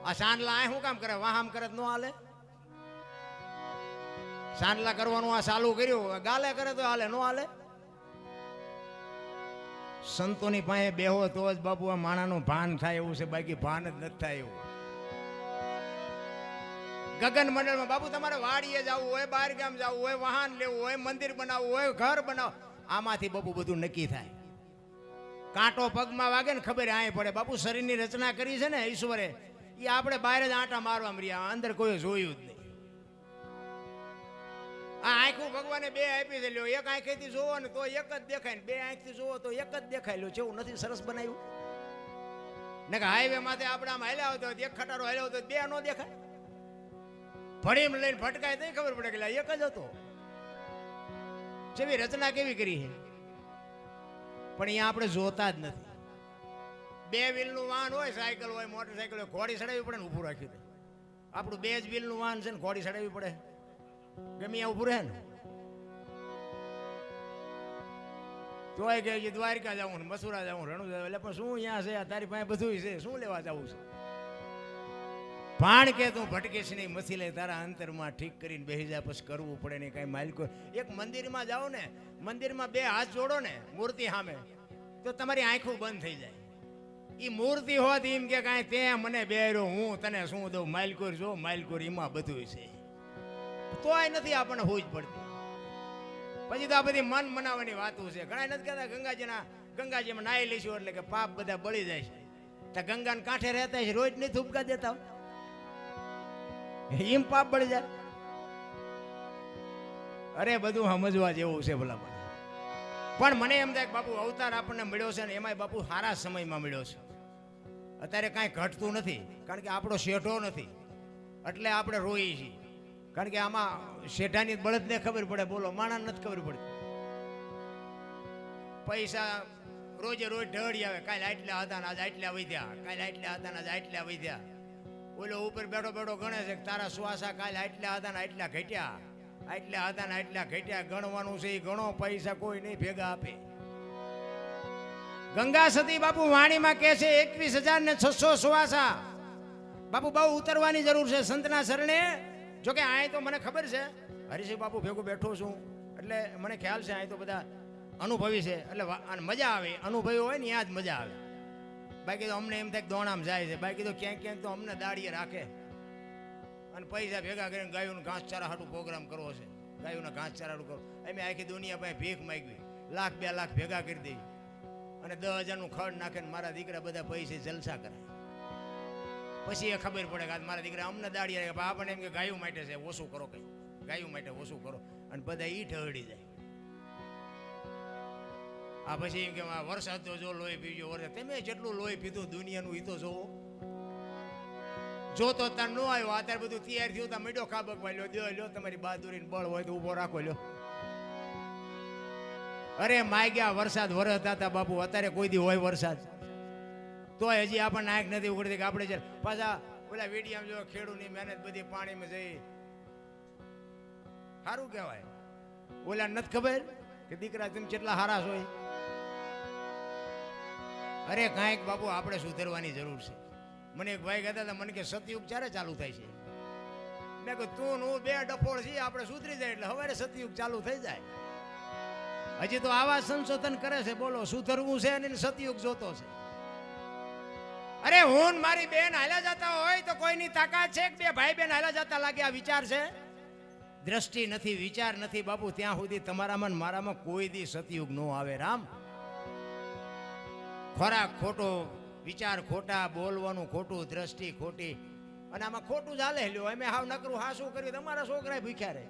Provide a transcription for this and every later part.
આ સાંડલા આ શું કામ કરે? વાહામ કરે તો ન હાલે? સાંડલા કરવાનું આ ચાલુ કર્યું, ગાલે કરે તો હાલે? ન હાલે? સંતોની પાસે બેહો તો જ બાપુ આ માણાનું ભાન થાય એવું છે, બાકી ભાન જ નથી થાય એવું. ગગન મંડળમાં બાપુ તમારે વાડીએ જવું હોય, બહાર ગામ જવું હોય, વાહન લેવું હોય, મંદિર બનાવવું હોય, ઘર બનાવ, આમાંથી બાપુ બધું નક્કી થાય. કાંટો પગમાં વાગે ને ખબર આય પડે. બાપુ શરીરની રચના કરી છે ને ઈશ્વરે, એ આપણે બહાર જ આંટા મારવા મળ્યા, અંદર કોઈ જોયું જ નહીં. આ આંખું ભગવાને બે આપી છે, લ્યો એક આંખેથી જોવો ને તો એક જ દેખાય, ને બે આંખથી જોવો તો એક જ દેખાય. લ્યો જેવું નથી સરસ બનાવ્યું ને કે હાઈવે માંથી આપણે આમ હાલ્યા આવતો એક ખટારો હાલ્યો હતો, બે નો દેખાય? ફળીમ લઈને ફટકાય તો ખબર પડે કે એક જ હતો. જેવી રચના કેવી કરી છે, પણ અહીંયા આપણે જોતા જ નથી. બે વ્હીલનું વાહન હોય, સાયકલ હોય, મોટરસાયકલ હોય, ઘોડી ચડાવવી પડે ને ઊભું રાખ્યું દે. આપણું બે જ વ્હીલનું વાહન છે ને ઘોડી ચડાવવી પડે, ગમે ત્યાં ઊભું રહે ને. તોય કે દ્વારકા જવું ને મસુરા જવું, રણું જવું, એટલે પણ શું અહીંયા છે? તારી પાસે બધું છે, શું લેવા જવું છે? ભાણ કે તું ભટકીશ નહીં, મસી લે તારા અંતરમાં ઠીક કરીને બેસી જા, પછી કરવું પડે ને કઈ માલિકો. એક મંદિરમાં જાઓ ને, મંદિરમાં બે હાથ જોડો ને મૂર્તિ સામે, તો તમારી આંખો બંધ થઈ જાય. એ મૂર્તિ હોત એમ કે કાંઈ તે મને બેર્યો, હું તને શું દઉં? માલકોર જો માલકોર, એમાં બધું છે. તોય નથી આપણને હોજ પડતી. પછી તો આ બધી મન મનાવવાની વાતો છે. ઘણા નથી કહેતા ગંગાજીમાં નાહી લઈશું એટલે કે પાપ બધા બળી જાય છે. તો ગંગાને કાંઠે રહેતા છે, રોજ નહીં થૂપકા દેતા, એમ પાપ બળી જાય? અરે બધું સમજવા જેવું છે ભલા. પણ મને એમ થાય કે બાપુ અવતાર આપણને મળ્યો છે ને એમાંય બાપુ સારા સમયમાં મળ્યો છે. અત્યારે કાંઈ ઘટતું નથી, કારણ કે આપણો શેઠો નથી એટલે આપણે રોઈએ છીએ. કારણ કે આમાં શેઠાની બળદને ખબર પડે, બોલો માણાને નથી ખબર પડતી. પૈસા રોજે રોજ ઢળી આવે, કાલે આટલા હતા ને આજે આટલા વધ્યા, કાલે આટલા હતા ને આજે આટલા વધ્યા. ઓલો ઉપર બેઠો બેઠો ગણે છે કે તારા શ્વાસા કાલે આટલા હતા ને આટલા ઘટ્યા, આટલા હતા ને આટલા ઘટ્યા. ગણવાનું છે એ ગણો, પૈસા કોઈ નહીં ભેગા આપે. ગંગા સતી બાપુ વાણીમાં કહે છે 21,600 શ્વાસા. બાપુ બહુ ઉતરવાની જરૂર છે સંતના શરણે. જોકે આ તો મને ખબર છે, હરિસિંહ બાપુ ભેગું બેઠો છું એટલે મને ખ્યાલ છે આ તો બધા અનુભવી છે, એટલે મજા આવે. અનુભવી હોય ને ત્યાં જ મજા આવે. બાકી તો અમને એમ થાય દોણામ જાય છે, બાકી તો ક્યાંક ક્યાંક તો અમને દાડીએ રાખે અને પૈસા ભેગા કરીને ગાયોનું ઘાસચારા હાટું પ્રોગ્રામ કરવો છે. ગાયોના ઘાસચારા કરો, અમે આખી દુનિયા પાસે ભીખ માગવી, 1,00,000 2 લાખ ભેગા કરી દઈ અને 10,000નું ખડ નાખે ને મારા દીકરા બધા પૈસે જલસા કરે. પછી એ ખબર પડે કે મારા દીકરા અમને દાડીએ રાખે. આપણને એમ કે ગાયું માટે છે, ઓછું કરો, કંઈ ગાયું માટે ઓછું કરો, અને બધા ઈ ઠરડી જાય. આ પછી એમ કે વરસાદ તો જો લોહી પીજો, વરસાદ તમે જેટલું લોહી પીધું દુનિયાનું એ તો જોવો. જો તો તાર ન આવ્યો, અત્યારે બધું તૈયાર થયું, તા મીડો ખાબક વાળ્યો દો, લ્યો તમારી બહાદુરીને બળ હોય તો ઉભો રાખો, લ્યો. અરે માગ્યા વરસાદ વરસતા હતા બાપુ, અત્યારે કોઈ દી હોય વરસાદ? તો હજી આપણને આંખ નથી ઉઘડતી કે આપણે પાછા ઓલા વીડિયામાં જો ખેડૂતની મહેનત બધી પાણીમાં જઈ. સારું કહેવાય. ઓલા નથી ખબર કે દીકરા તમે કેટલા હારા છો? અરે કાંઈક બાપુ આપણે સુધરવાની જરૂર છે. મને એક ભાઈ કહેતા હતા, મને કે સતયુગ ક્યારે ચાલુ થાય છે? મેં કહ્યું તું હું બે ડફોળ છીએ, આપણે સુધરી જાય એટલે હવે સતયુગ ચાલુ થઈ જાય. હજી તો આવા સંશોધન કરે છે, બોલો સુધરવું છે અને સતયુગ જોતો છે. અરે હું મારી બેન હાલ્યા જતા હોય તો કોઈની તાકાત છે કે બે ભાઈ બેન હાલ્યા જતા લાગે? આ વિચાર છે? દ્રષ્ટિ નથી, વિચાર નથી બાપુ, ત્યાં સુધી તમારામાં મારામાં કોઈ દી સતયુગ ન આવે. રામ, ખોરાક ખોટો, વિચાર ખોટા, બોલવાનું ખોટું, દ્રષ્ટિ ખોટી, અને આમાં ખોટું ચાલે. લ્યો અમે હાવ નકરું હા શું કર્યું? તમારા છોકરા ભૂખ્યા રહે.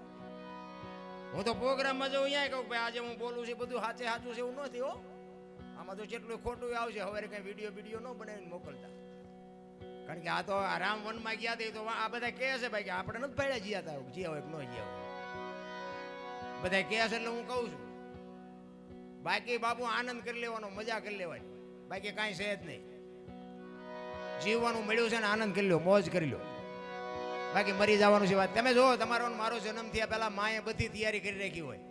હું તો પ્રોગ્રામમાં જઉં અહીંયા કહું ભાઈ આજે હું બોલું છું બધું સાચે સાચું છે એવું નથી. હો, આમાં તો જેટલું ખોટું આવશે. હવે કઈ વિડીયો ન બનાવીને મોકલતા, કારણ કે આ તો રામ વનમાં ગયા હતા તો આ બધા કહે છે ભાઈ કે આપણે નથી પડ્યા જ્યાં હતા, જ્યાં હોય ન જ્યાં બધા કહે છે એટલે હું કહું છું. બાકી બાપુ આનંદ કરી લેવાનો, મજા કરી લેવાની, બાકી કાંઈ છે જ નહીં. જીવવાનું મળ્યું છે ને આનંદ કરી લો, મોજ કરી લો, બાકી મરી જવાનું છે વાત. તમે જો તમારો મારો જન્મ થયા પહેલા માએ બધી તૈયારી કરી રાખી હોય,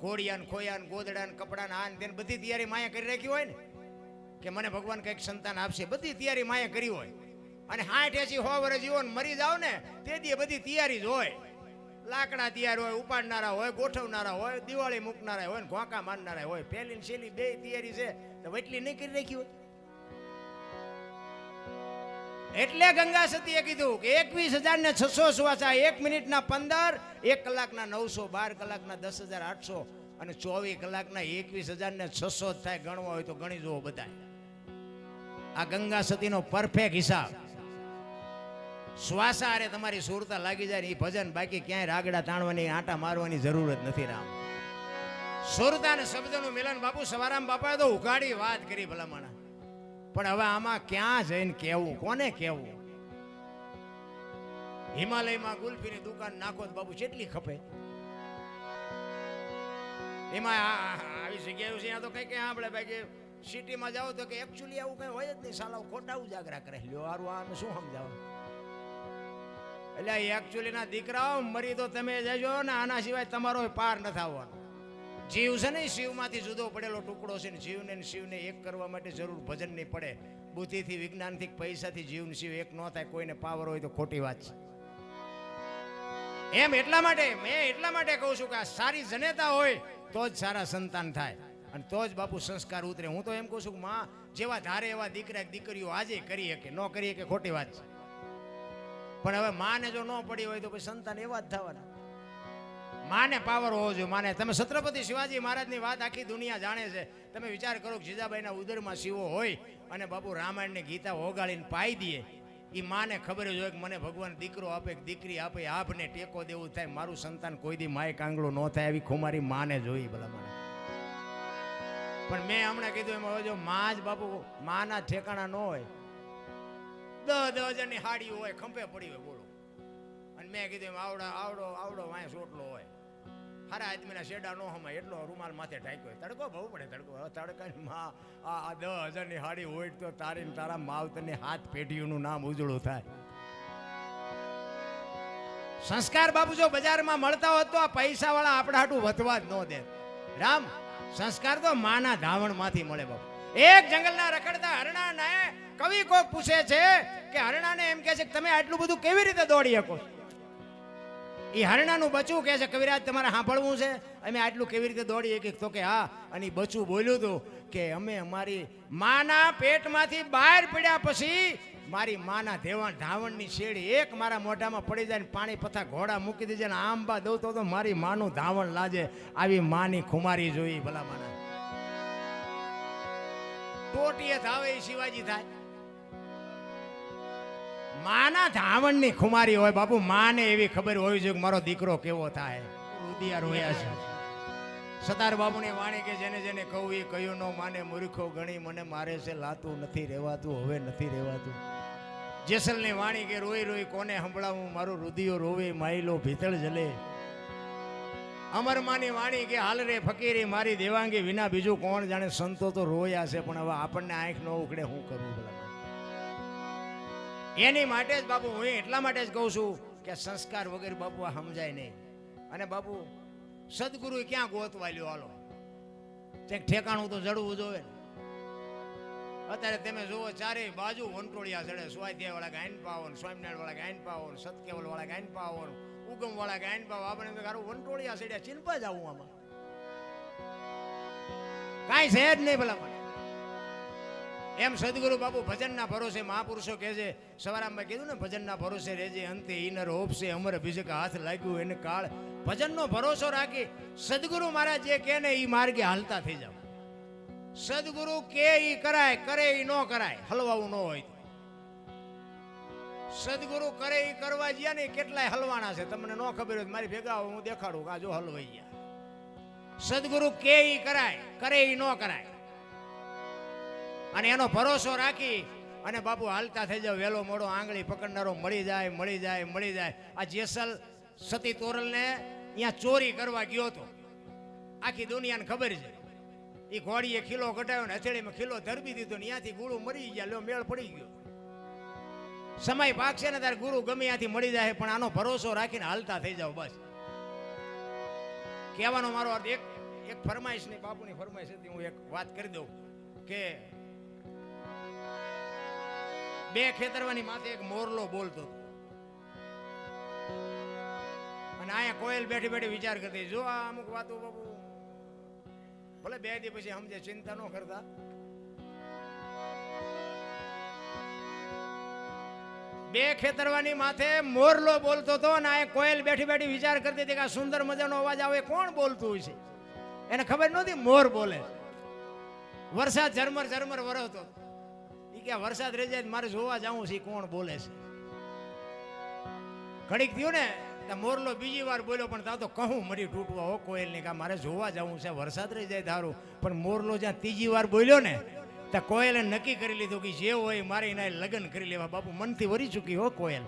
ઘોડિયા ને ખોયા ને ગોદડા ને કપડા ને આન તેને બધી તૈયારી માએ કરી રાખી હોય ને કે મને ભગવાન કંઈક સંતાન આપશે, બધી તૈયારી માએ કરી હોય. અને 60-80 વર્ષ જીવો ને મરી જાવ ને તે દી બધી તૈયારી જ હોય. લાકડા તૈયાર હોય, ઉપાડનારા હોય, ગોઠવનારા હોય, દિવાળી મૂકનારા હોય, ઘોંકા મારનારા હોય. પહેલી ને છેલ્લી બે તૈયારી છે તો વટલી નહીં કરી રાખી હોય. એટલે ગંગા સતીએ કીધું કે 21,600 શ્વાસા, 1 મિનિટના 15, 1 કલાકના 900, 12 કલાકના 10,800 અને 24 કલાકના 21,600 થાય. ગણવા હોય તો ગણી જુઓ બધા. આ ગંગા સતીનો પરફેક્ટ હિસાબ. શ્વાસા અરે તમારી સુરતા લાગી જાય એ ભજન, બાકી ક્યાંય રાગડા તાણવાની આંટા મારવાની જરૂર જ નથી. રામ સુરતા અને શબ્દનું મિલન. બાપુ સવારામ બાપાએ તો ઉઘાડી વાત કરી ભલામણા, પણ હવે આમાં ક્યાં જઈને કેવું, કોને કેવું? હિમાલયમાં ગુલ્ફીની દુકાન નાખો તો બાપુ કેટલી ખપે? એમાં આવી જગ્યાઓ છે તો કઈ કઈ આપણે બાકી સિટીમાં જાઓ તો કે એકચ્યુઅલી આવું કઈ હોય જ નહીં. સાલા ખોટા ઉજાગરા કરે લ્યો હારું, આને શું સમજાવ? એટલે એકચ્યુઅલી ના દીકરાઓ મરી તો તમે જજો ને, આના સિવાય તમારો પાર ન થવાનો. જીવ છે ને શિવમાંથી જુદો પડેલો ટુકડો છે ને, જીવને શિવને એક કરવા માટે જરૂર ભજન નહીં પડે. બુદ્ધિથી, વિજ્ઞાનથી, પૈસાથી જીવ શિવ એક ન થાય. કોઈને પાવર હોય તો ખોટી વાત છે. એમ એટલા માટે કહું છું કે આ સારી જનેતા હોય તો જ સારા સંતાન થાય અને તો જ બાપુ સંસ્કાર ઉતરે. હું તો એમ કહું છું કે માં જેવા ધારે એવા દીકરા દીકરીઓ આજે કરી શકે, ન કરી શકે ખોટી વાત છે. પણ હવે માને જો ન પડી હોય તો પછી સંતાન એવા જ થવાના. માને પાવર હોવો જોઈએ. માને તમે છત્રપતિ શિવાજી મહારાજની વાત આખી દુનિયા જાણે છે. તમે વિચાર કરો કે જીજાબાઈના ઉદરમાં શિવો હોય અને બાપુ રામાયણની ગીતા ઓગાળીને પાઈ દે. એ માને ખબર જ હોય કે મને ભગવાન દીકરો આપે કે દીકરી આપે, આપને ટેકો દેવું થાય. મારું સંતાન કોઈ દી માય કાંગળો ન થાય એવી ખુમારી માને જોઈ ભલા મને. પણ મેં હમણાં કીધું એમ હવે જો માં જ બાપુ માના ઠેકાણા ન હોય, 10 હજારની હાડી હોય, ખંભે પડી હોય, બોલો. અને મેં કીધું એમ આવડો વાંય સોટલો હોય, હારા આદમીના શેડા નો હમાય એટલો રૂમાલ માથે ઢાંક્યો હોય. તડકો બહુ પડે તડકો. તડકાની માં આ 10,000ની હાડી હોય તો તારી તારા માવતરની હાથ પેઢીઓનું નામ ઉજળું થાય. સંસ્કાર બાપુ જો બજારમાં મળતા હોત તો આ પૈસા વાળા આપણા હાટું વધવા જ ન દે. રામ સંસ્કાર તો માના ધાવણ માંથી મળે બાપુ. એક જંગલના રખડતા હરણાને કવિ કોક પૂછે છે કે હરણાને એમ કહે છે કે તમે આટલું બધું કેવી રીતે દોડી શકો? એ હરણાનું બચ્ચું કહે છે કવિરાજ તમારે સાંભળવું છે, અમે આટલું કેવી રીતે દોડી શકીએ? તો કે હા. અને બચ્ચું બોલ્યું હતું કે અમે અમારી માના પેટમાંથી બહાર પડ્યા પછી મારી માના ધાવણની શેડી એક મારા મોઢામાં પડી જાય ને પાણી પથા ઘોડા મૂકી દીધે ને આંબા દઉં તો મારી માનું ધાવણ લાજે. આવી માની ખુમારી જોઈ ભલા માના. ટોટીએ ધાવે એ શિવાજી થાય. માના ધાવણની ખુમારી હોય બાપુ. માને એવી ખબર હોવી જોઈએ કે મારો દીકરો કેવો થાય. રુદિયા રોયા છે. સતાર બાબુની વાણી કે જેને જેને કહું એ કયું નો માને, મૂર્ખો ગણી મને મારે છે લાતું નથી રહેવાતું, હવે નથી રહેવાતું. જેસલની વાણી કે રોઈ રોઈ કોને સંભળાવું, મારું રુદિયો રોવે માયલો ભીતળ જલે. અમરમાની વાણી કે હાલ રે ફકીરી મારી દેવાંગી વિના બીજું કોણ જાણે. સંતો તો રોયા છે પણ હવે આપણને આંખ ન ઉકળે શું કરવું ભલા. એની માટે જ બાપુ હું એટલા માટે જ કહું છું કે સંસ્કાર વગર બાપુ આ સમજાય નહીં. અને બાપુ સદગુરુ ક્યાં ગોતવા લ્યો? હાલો ઠેકાણું તો જડવું જોઈએ. અત્યારે તમે જુઓ ચારે બાજુ વંટોળિયા ચડે. સ્વાધ્યાય વાળા ગાયન પાવો, સ્વામિનારાયણ વાળા ગાયન પાવો, સતકેવલ વાળા ગાયન પાવો, ઉગમ વાળા ગાયન પાવો. આપણે સારું વંટોળિયા ચડ્યા, ચિંપા જ આવું આમાં કાંઈ છે જ નહીં ભલા. એમ સદગુરુ બાપુ ભજનના ભરોસે મહાપુરુષો કહે છે. સવારામાં કીધું ને ભજનના ભરોસે રહેજે, અંતે ઈનર હોપશે અમર ભીજક હાથ લાગ્યું એને કાળ. ભજનનો ભરોસો રાખી સદગુરુ મહારાજ જે કહે ને એ માર્ગે હાલતા થઈ જાવ. સદગુરુ કે ઈ કરાય, કરે ઈ ન કરાય, હલવાવું ન હોય. સદગુરુ કરે ઈ કરવા ગયા ને કેટલાય હલવાના છે. તમને ન ખબર હોય મારી ભેગા હું દેખાડું આ જો હલવાઈ ગયા. સદગુરુ કે ઈ કરાય, કરે ઈ ન કરાય. અને એનો ભરોસો રાખી અને બાપુ હાલતા થઈ જાવ. વેલો મોડો આંગળી પકડનારો મળી જાય. આ જેસલ સતી તોરલને અહીંયા ચોરી કરવા ગયો હતો. આખી દુનિયાને ખબર છે. એ ઘોડીએ ખીલો કટાયો ને હથેળીમાં ખીલો ધરબી દીધો ને ત્યાંથી ગુરુ મરી ગયા. લ્યો મેળ પડી ગયો. સમય પાકશે ને ત્યારે ગુરુ ગમે ત્યાંથી મળી જાય. પણ આનો ભરોસો રાખીને હાલતા થઈ જાવ. બસ કહેવાનો મારો અર્થ એક ફરમાઈશ નહીં, બાપુની ફરમાઈશ હતી. હું એક વાત કરી દઉં કે બે ખેતરવાની માથે એક મોરલો બોલતો હતો. અને અહીંયા કોયલ બેઠી બેઠી વિચાર કરતી, જો આ અમુક વાતો બાપુ ભલે 2 દી પછી સમજે, ચિંતા ન કરતા. બે ખેતરવાની માથે મોરલો બોલતો હતો અને આ કોયલ બેઠી બેઠી વિચાર કરતી હતી કે આ સુંદર મજાનો અવાજ આવે, કોણ બોલતું હોય છે? એને ખબર નહોતી મોર બોલે. વરસાદ ઝરમર ઝરમર વરસતો. એ કે વરસાદ રહી જાય મારે જોવા જવું છે કોણ બોલે છે. ઘડીક થયું ને ત્યાં મોરલો બીજી વાર બોલ્યો, પણ ત્યાં તો કહું મરી તૂટવા હો કોયલ ને કે મારે જોવા જવું છે, વરસાદ રહી જાય ધારું. પણ મોરલો જ્યાં ત્રીજી વાર બોલ્યો ને ત્યાં કોયલે નક્કી કરી લીધું કે જે હોય મારે એના લગ્ન કરી લેવા. બાપુ મનથી વરી ચૂકી હો કોયલ.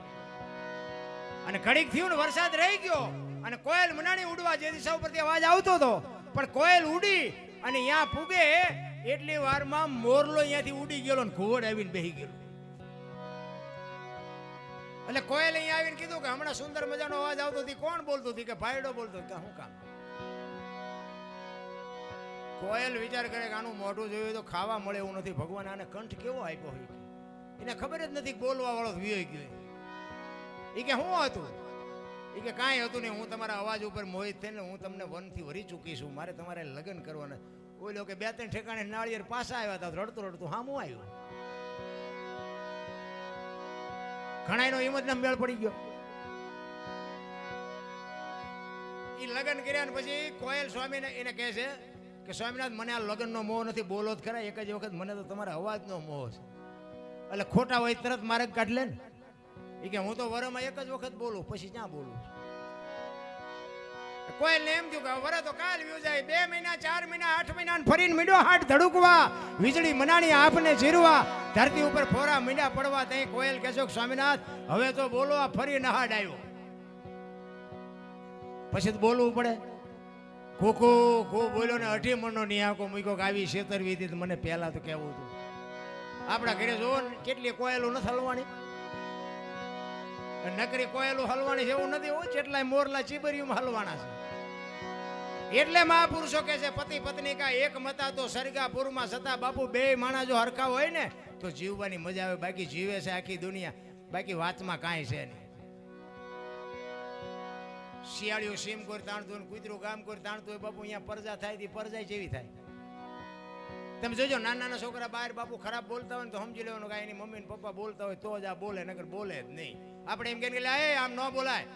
અને ઘડીક થયું ને વરસાદ રહી ગયો અને કોયલ મનાણી ઉડવા જે દિશા ઉપરથી અવાજ આવતો હતો, પણ કોયલ ઉડી અને ત્યાં પૂગે એટલી વારમાં મોરલો અહીંયાથી ઉડી ગયો ને ઘોડ આવીને બેહી ગયો. એટલે કોયલ અહીંયા આવીને કીધું કે હમણાં સુંદર મજાનો અવાજ આવતો હતી, કોણ બોલતો હતી? કે ભાઈડો બોલતો. કે શું કામ? કોયલ વિચાર કરે કે આનું મોઢું જોયું તો ખાવા મળે એવું નથી, ભગવાન આને કંઠ કેવો આપ્યો હોય, એને ખબર જ નથી બોલવા વાળો વિયો ગયો. એ કે શું હતું? એ કે કાંઈ હતું નહીં, હું તમારા અવાજ ઉપર મોહિત થઈને હું તમને વનથી વરી ચૂકી છું, મારે તમારે લગ્ન કરવાના. ઓલો કે 2-3 ઠેકાણે નાળિયેર પાછા આવ્યા હતા, રડતું રડતું હામું આવ્યું. ઘણાયનો હિંમત ના મેળ પડી ગયો. એ લગ્ન કર્યા પછી કોયલ સ્વામીને એને કહે છે કે સ્વામિનાથ, મને આ લગ્નનો મોહ નથી, બોલો જ ખરા એક જ વખત, મને તો તમારા અવાજનો મોહ છે. એટલે ખોટા હોય તરત મારે કાઢ લે ને. એ કે હું તો વરમાં એક જ વખત બોલું, પછી ક્યાં બોલું? કોયલને એમ થયું કે વર તો કાલ વ્યુ જાય, 2 મહિના 4 મહિના 8 મહિના ફરીને મીડો હાથ ધડુકવા, વીજળી મનાણી આપને ચીરવા, ધરતી ઉપર ફોરા મીંડા પડવા. ત્યાં કોયલ કહે છે સ્વામિનાથ હવે તો બોલો, આ ફરી નહાડ આવ્યો. પછી તો બોલવું પડે. ખોખો ખો બોલ્યો ને 18 મણનો નિહાકો મૂક્યો કે આવી છેતરવી હતી, મને પહેલા તો કહેવું હતું. આપણા ઘરે જોવો ને કેટલી કોયલો નથી હલવાની, નકરી કોયલો હલવાની છે એવું નથી હોય, કેટલાય મોરલા ચીબરિયું હલવાના છે. એટલે મહાપુરુષો કહે છે પતિ પત્ની કા એક મતા તો સરગાપુરમાં સતા. બાપુ 2 માણા જો હરખા હોય ને તો જીવવાની મજા આવે, બાકી જીવે છે આખી દુનિયા, બાકી વાતમાં કાંઈ છે નહીં. શિયાળીઓ સીમ કોઈ તાણતું હોય, કૂતરું ગામ કોઈ તાણતું હોય, બાપુ અહીંયા પરજા થાય તી પરજાય જેવી થાય. તમે જોજો નાના નાના છોકરા બહાર બાપુ ખરાબ બોલતા હોય ને તો સમજી લેવાનું કે એની મમ્મી ને પપ્પા બોલતા હોય તો જ આ બોલે, નકર બોલે જ નહીં. આપણે એમ કહીએ કે આમ ન બોલાય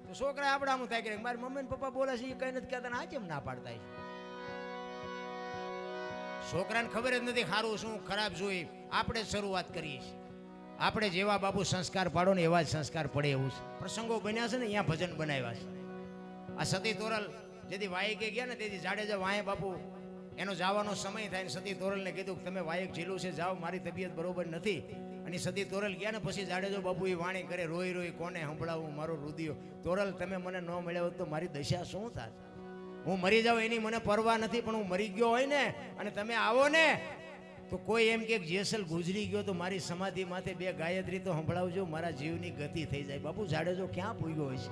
તો છોકરા આપણે આમ થાય કે મારી મમ્મી ને પપ્પા બોલે છે એ કઈ નથી કહેતા, આ કેમ ના પાડતા છે? છોકરાને ખબર જ નથી સારું શું ખરાબ જોઈ. આપણે જ શરૂઆત કરીએ છીએ. આપણે જેવા બાપુ સંસ્કાર પાડો ને એવા જ સંસ્કાર પડે એવું છે. પ્રસંગો બન્યા છે ને અહીંયા ભજન બનાવ્યા છે. આ સતી તોરલ જેથી વાયકે ગયા ને તેથી જાડેજા વાંહે બાપુ એનો જવાનો સમય થાય ને સતી તોરલને કીધું કે તમે વાયક ઝીલું છે જાઓ, મારી તબિયત બરોબર નથી. અને સતી તોરલ ગયા ને પછી જાડેજો બાપુ એ વાણી કરે, રોઈ રોઈ કોને સંભળાવું મારો રુદિયો. તોરલ તમે મને ન મળ્યા તો મારી દશા શું થાય? હું મરી જાઉં એની મને પરવા નથી, પણ હું મરી ગયો હોય ને અને તમે આવો ને તો કોઈ એમ કે જેસલ ગુજરી ગયો તો મારી સમાધિ માથે 2 ગાયત્રી તો સંભળાવજો, મારા જીવની ગતિ થઈ જાય. બાપુ જાડેજો ક્યાં પૂગ્યો હોય છે?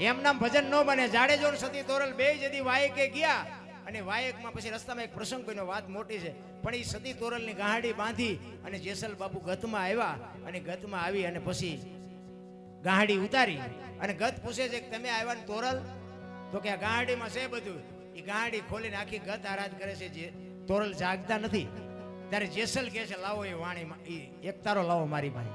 એમ નામ ભજન ન બને. જાડેજો ને સતી તોરલ 2 જદી વાયકે ગયા અને વાયકમાં પછી રસ્તામાં એક પ્રસંગ બન્યો, વાત મોટી છે, પણ એ સતી તોરલની ગાંડી બાંધી અને જેસલ બાપુ ગતમાં આવ્યા અને ગતમાં આવી અને પછી ગાંડી ઉતારી અને ગત પૂછે છે કે તમે આવ્યા ને તોરલ? તો કે આ ગાંડીમાં છે બધું. એ ગાંડી ખોલીને આખી ગત આરાધ કરે છે. જે તોરલ જાગતા નથી ત્યારે જેસલ કહે છે લાવો એ વાણીમાં એક તારો લાવો મારી પાસે.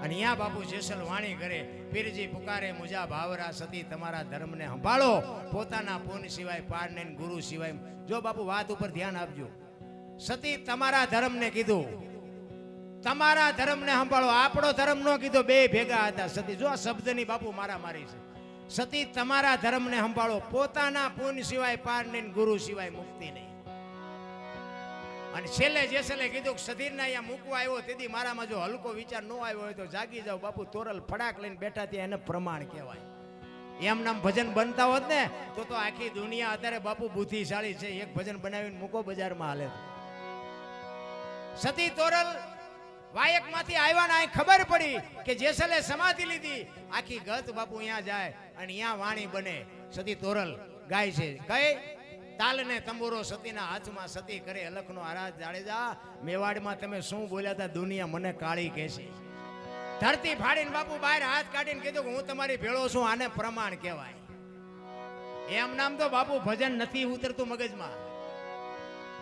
અને અહીંયા બાપુ જેસલ વાણી કરે, પીરજી પુકારે મુજા ભાવરા, સતી તમારા ધર્મને સંભાળો, પોતાના પૂન સિવાય પાર નહીં, ગુરુ સિવાય. જો બાપુ વાત ઉપર ધ્યાન આપજો. સતી તમારા ધર્મને કીધું, તમારા ધર્મને સંભાળો, આપણો ધર્મ ન કીધો, 2 ભેગા હતા. સતી જો આ શબ્દની બાપુ મારા મારી છે. સતી તમારા ધર્મને સંભાળો, પોતાના પૂન સિવાય પાર નહીં, ગુરુ સિવાય મુક્તિ નહીં. અને છેલ્લે જેસલે કીધું કે સધીરને અહીંયા મૂકવા આવ્યો તેથી મારામાં જો હલકો વિચાર ન આવ્યો હોય તો જાગી જાઓ. બાપુ તોરલ ફડાક લઈને બેઠા ત્યાં એને પ્રમાણ કહેવાય. એમ નામ ભજન બનતા હોત ને તો આખી દુનિયા અત્યારે બાપુ બુદ્ધિશાળી છે. એક ભજન બનાવીને મૂકો બજારમાં હાલે. સતી તોરલ વાયકમાંથી આવ્યા ને ખબર પડી કે જેસલે સમાધિ લીધી. આખી ગત બાપુ અહીંયા જાય અને અહીંયા વાણી બને. સતી તોરલ ગાય છે, કઈ તાલને તંબુરો સતીના હાથમાં સતી કરે અલખનો આરાજ જાડેજા મેવાડમાં તમે શું બોલ્યા હતા દુનિયા મને કાળી કહેશે ધરતી ફાડીને બાપુ બહાર હાથ કાઢીને કીધું કે હું તમારી ભેળો છું આને પ્રમાણ કહેવાય એમ નામ તો બાપુ ભજન નથી ઉતરતું મગજમાં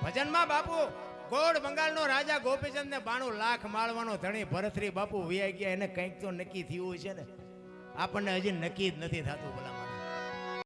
ભજનમાં બાપુ ગોળ બંગાળનો રાજા ગોપીચંદ ને 92 લાખ માળવાનો ધણી ભરતરી બાપુ વિયા ગયા એને કંઈક તો નક્કી થયું છે ને આપણને હજી નક્કી જ નથી થતું ભલા